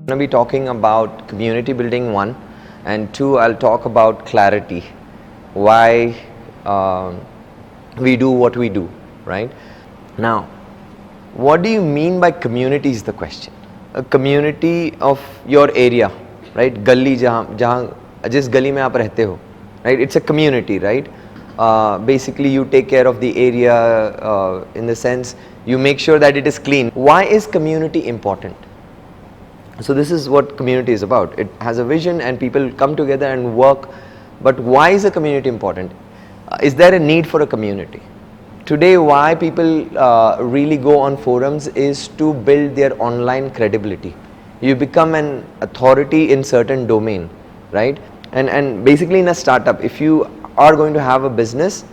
going to be talking about community building, one, and two, I'll talk about clarity, why we do what we do, right? Now, what do you mean by community is the question. A community of your area, right? गली जहाँ जिस गली में आप रहते हो, right? It's a community, right? Basically, you take care of the area in the sense you make sure that it is clean. Why is community important? So this is what community is about. It has a vision and people come together and work. But why is a community important? Is there a need for a community? Today, why people really go on forums is to build their online credibility. You become an authority in certain domain, right? And basically in a startup, if you are going to have a business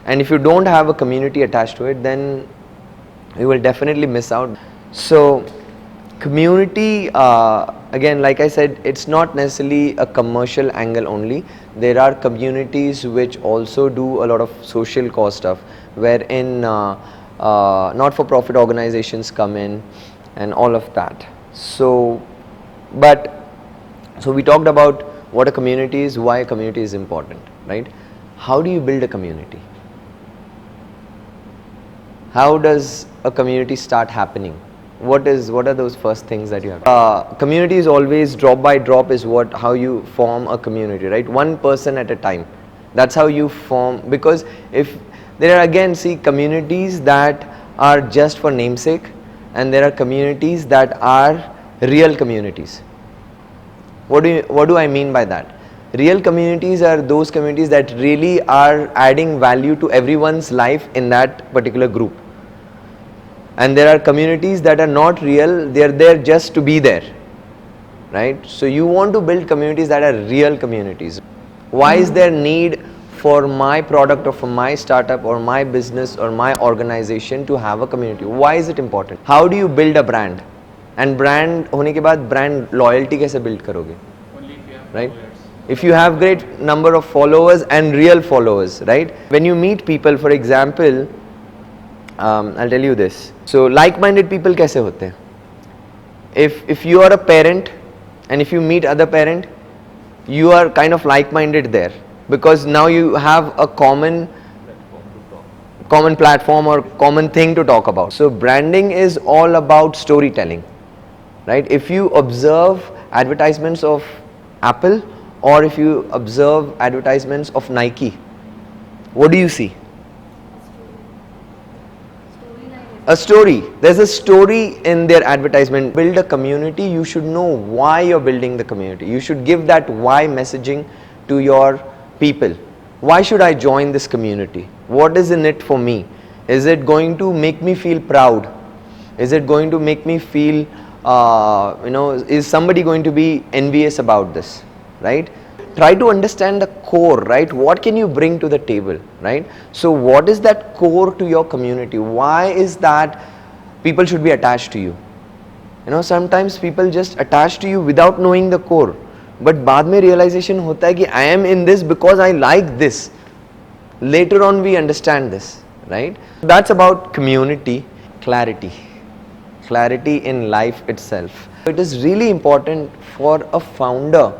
and if you don't have a community attached to it, then you will definitely miss out. So community, again, like I said, it's not necessarily a commercial angle only. There are communities which also do a lot of social cause stuff, wherein not-for-profit organizations come in and all of that. So we talked about what a community is, why a community is important, right? How do you build a community? How does a community start happening? What are those first things that you have? Community is always drop by drop is how you form a community, right? One person at a time. That's how you form, because if there are, again, see, communities that are just for namesake and there are communities that are real communities. What do I mean by that? Real communities are those communities that really are adding value to everyone's life in that particular group. And there are communities that are not real, they are there just to be there, right? So you want to build communities that are real communities. Why is there need for my product or for my startup or my business or my organization to have a community? Why is it important? How do you build a brand? And brand होने के बाद brand loyalty कैसे build करोगे? Only if you have right? followers. If you have great number of followers and real followers, right? When you meet people, for example, I'll tell you this. So like-minded people कैसे होते हैं? If you are a parent and if you meet other parent, you are kind of like-minded there, because now you have a common platform or common thing to talk about. So branding is all about storytelling, right? If you observe advertisements of Apple or if you observe advertisements of Nike, what do you see? A story. There's a story in their advertisement. Build a community, you should know why you're building the community. You should give that why messaging to your people. Why should I join this community? What is in it for me? Is it going to make me feel proud? Is it going to make me feel, is somebody going to be envious about this, right? Try to understand the core, right? What can you bring to the table, right? So what is that core to your community? Why is that people should be attached to you? Sometimes people just attach to you without knowing the core. But बाद में realization होता है कि I am in this because I like this. Later on we understand this, right? That's about community. Clarity. Clarity in life itself. It is really important for a founder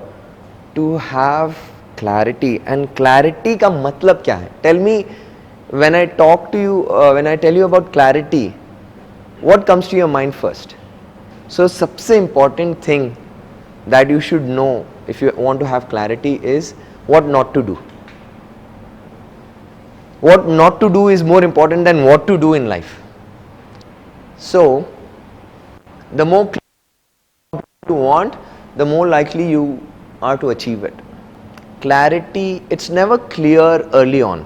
to have clarity. And clarity का मतलब क्या है? Tell me, when I talk to you, when I tell you about clarity, what comes to your mind first? So सबसे important thing that you should know if you want to have clarity is what not to do. What not to do is more important than what to do in life. So the more you want, the more likely you are to achieve it. Clarity, it's never clear early on.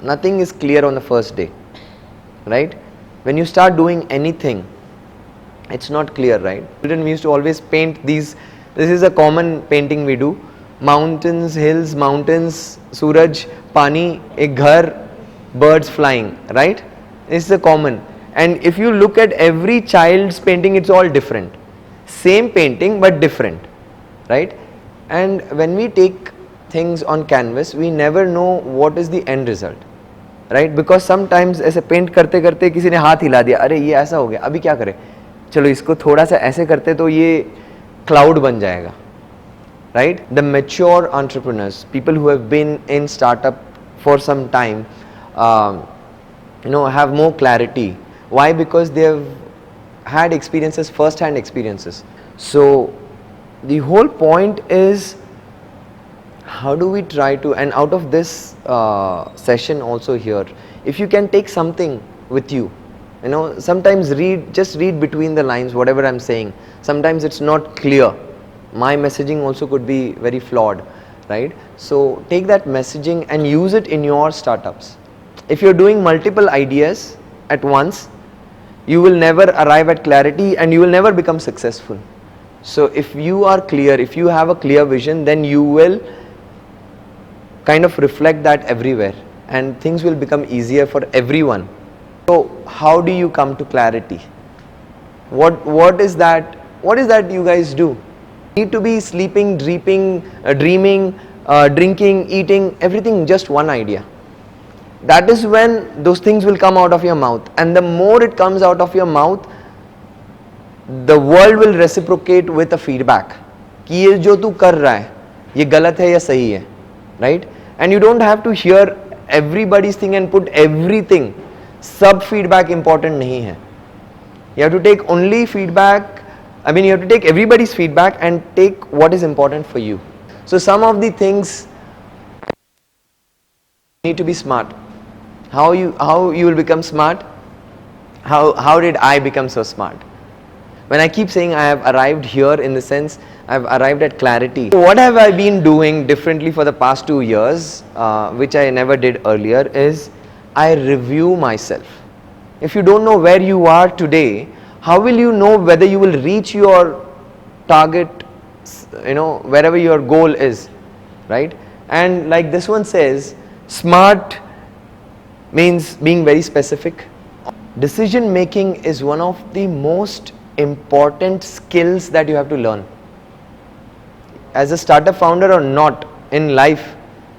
Nothing is clear on the first day, right? When you start doing anything, it's not clear, right? We used to always paint these. This is a common painting we do. Mountains, hills, mountains, suraj, pani, a ghar, birds flying, right? It's a common. And if you look at every child's painting, it's all different. Same painting but different, right? And when we take things on canvas, we never know what is the end result, right? Because sometimes ऐसे paint करते करते किसी ने हाथ हिला दिया, अरे ये ऐसा हो गया, अभी क्या करें? चलो इसको थोड़ा सा ऐसे करते तो ये cloud ban jayega, right? The mature entrepreneurs, people who have been in startup for some time, have more clarity. Why? Because they have had experiences, first hand experiences. So the whole point is, how do we try to, and out of this session also here, if you can take something with you, sometimes just read between the lines whatever I'm saying. Sometimes it's not clear. My messaging also could be very flawed, right? So take that messaging and use it in your startups. If you're doing multiple ideas at once, you will never arrive at clarity and you will never become successful. So if you are clear, if you have a clear vision, then you will kind of reflect that everywhere and things will become easier for everyone. So how do you come to clarity? What is that? What is that you guys do? You need to be sleeping, dreaming, drinking, eating, everything just one idea. That is when those things will come out of your mouth, and the more it comes out of your mouth, the world will reciprocate with a feedback कि ये जो तू कर रहा है ये गलत है या सही है, right? And you don't have to hear everybody's thing and put everything. सब feedback important नहीं है. You have to take only feedback. You have to take everybody's feedback and take what is important for you. So some of the things need to be smart. How you will become smart? How did I become so smart? When I keep saying I have arrived here, in the sense I have arrived at clarity. So what have I been doing differently for the past 2 years, which I never did earlier, is I review myself. If you don't know where you are today, how will you know whether you will reach your target, wherever your goal is, right? And like this one says, smart means being very specific. Decision making is one of the most important skills that you have to learn. As a startup founder or not, in life,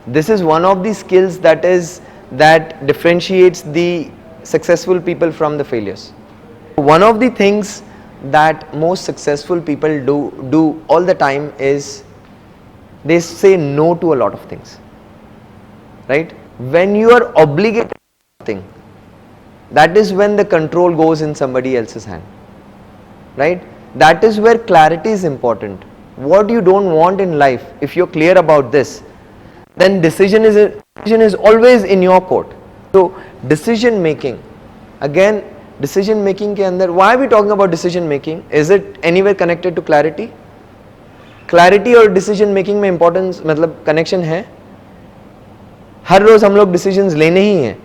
this is one of the skills that differentiates the successful people from the failures. One of the things that most successful people do all the time is they say no to a lot of things, right? When you are obligated to something, that is when the control goes in somebody else's hand, right? That is where clarity is important. What you don't want in life, if you're clear about this, then decision is always in your court. So decision making, again, decision making के अंदर, why are we talking about decision making? Is it anywhere connected to clarity? Clarity और decision making में importance, मतलब connection है. हर रोज हम लोग decisions लेने ही हैं.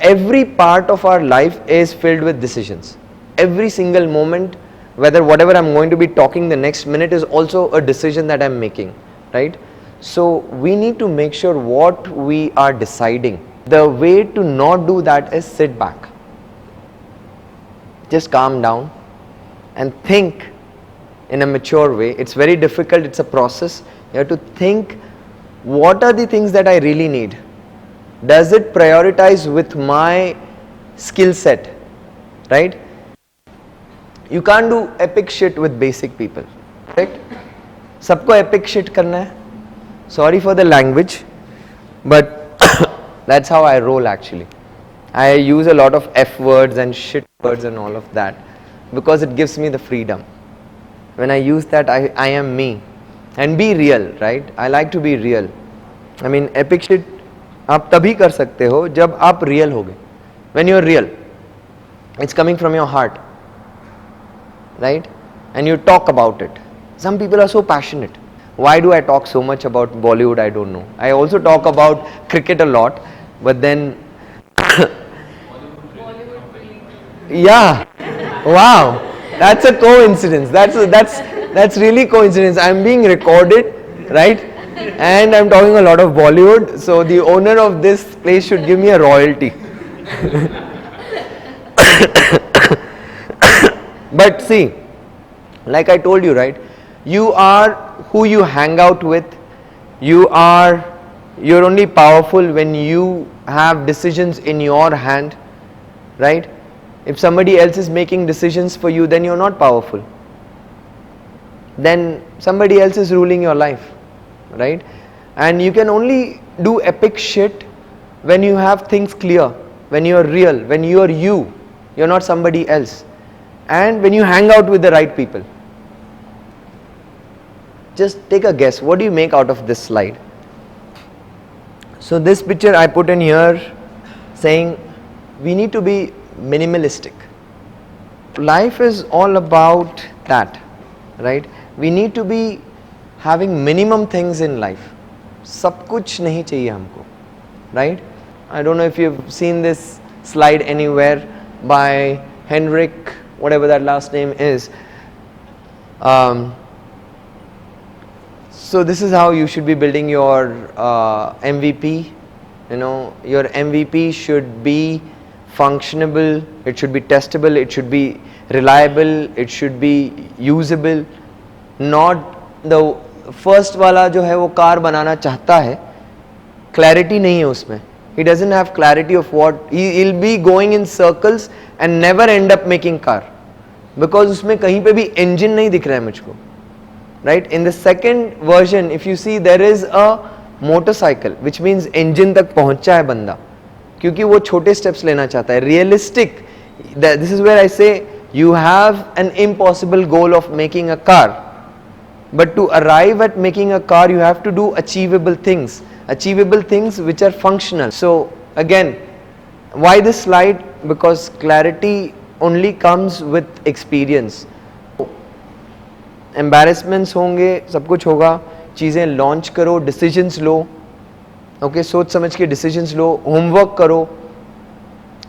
Every part of our life is filled with decisions. Every single moment, whatever I'm going to be talking the next minute is also a decision that I'm making, right? So we need to make sure what we are deciding. The way to not do that is sit back. Just calm down and think in a mature way. It's very difficult, it's a process. You have to think, what are the things that I really need? Does it prioritize with my skill set, right? You can't do epic shit with basic people, correct? सबको epic shit करना है. Sorry for the language, but that's how I roll actually. I use a lot of F words and shit words and all of that because it gives me the freedom. When I use that, I am me. And be real, right? I like to be real. Epic shit आप तभी कर सकते हो जब आप real होगे. When you're real, it's coming from your heart, right? And you talk about it. Some people are so passionate. Why do I talk so much about Bollywood? I don't know. I also talk about cricket a lot, but then yeah, wow, that's a coincidence. That's really coincidence. I'm being recorded, right? And I'm talking a lot of Bollywood, so the owner of this place should give me a royalty. But see, like I told you, right? You are who you hang out with. You're only powerful when you have decisions in your hand, right? If somebody else is making decisions for you, then you're not powerful. then somebody else is ruling your life, right? And you can only do epic shit when you have things clear, when you are real, when you are you, you're not somebody else, and when you hang out with the right people. Just take a guess, what do you make out of this slide? So this picture I put in here saying we need to be minimalistic. Life is all about that, right? We need to be having minimum things in life. सब कुछ नहीं चाहिए हमको, right? I don't know if you've seen this slide anywhere by Henrik, whatever that last name is. So this is how you should be building your MVP. You know, your MVP should be functionable, it should be testable, it should be reliable, it should be usable. Not the first वाला जो है वो car बनाना चाहता है, clarity नहीं है उसमें. He doesn't have clarity of what he'll be going in circles and never end up making car, because उसमें कहीं पे भी engine नहीं दिख रहा है मुझको. Right? In the second version, if you see, there is a motorcycle, which means engine तक पहुंचा है बंदा, क्योंकि वो छोटे steps लेना चाहता है. Realistic. This is where I say you have an impossible goal of making a car, but to arrive at making a car, you have to do achievable things which are functional. So again, why this slide? Because clarity only comes with experience. एम्बैरेसमेंट्स होंगे, सब कुछ होगा, चीज़ें launch करो, decisions लो, okay, सोच समझ के decisions लो, homework करो,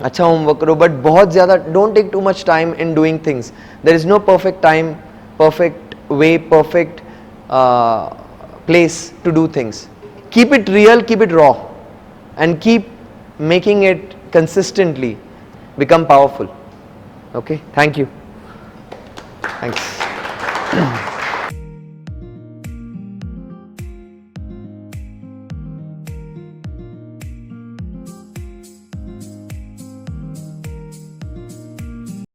अच्छा होमवर्क करो, बट बहुत ज़्यादा don't take too much time in doing things. There is no perfect time, perfect way, perfect place to do things. Keep it real, keep it raw, and keep making it consistently. Become powerful. Okay, thank you. Thanks.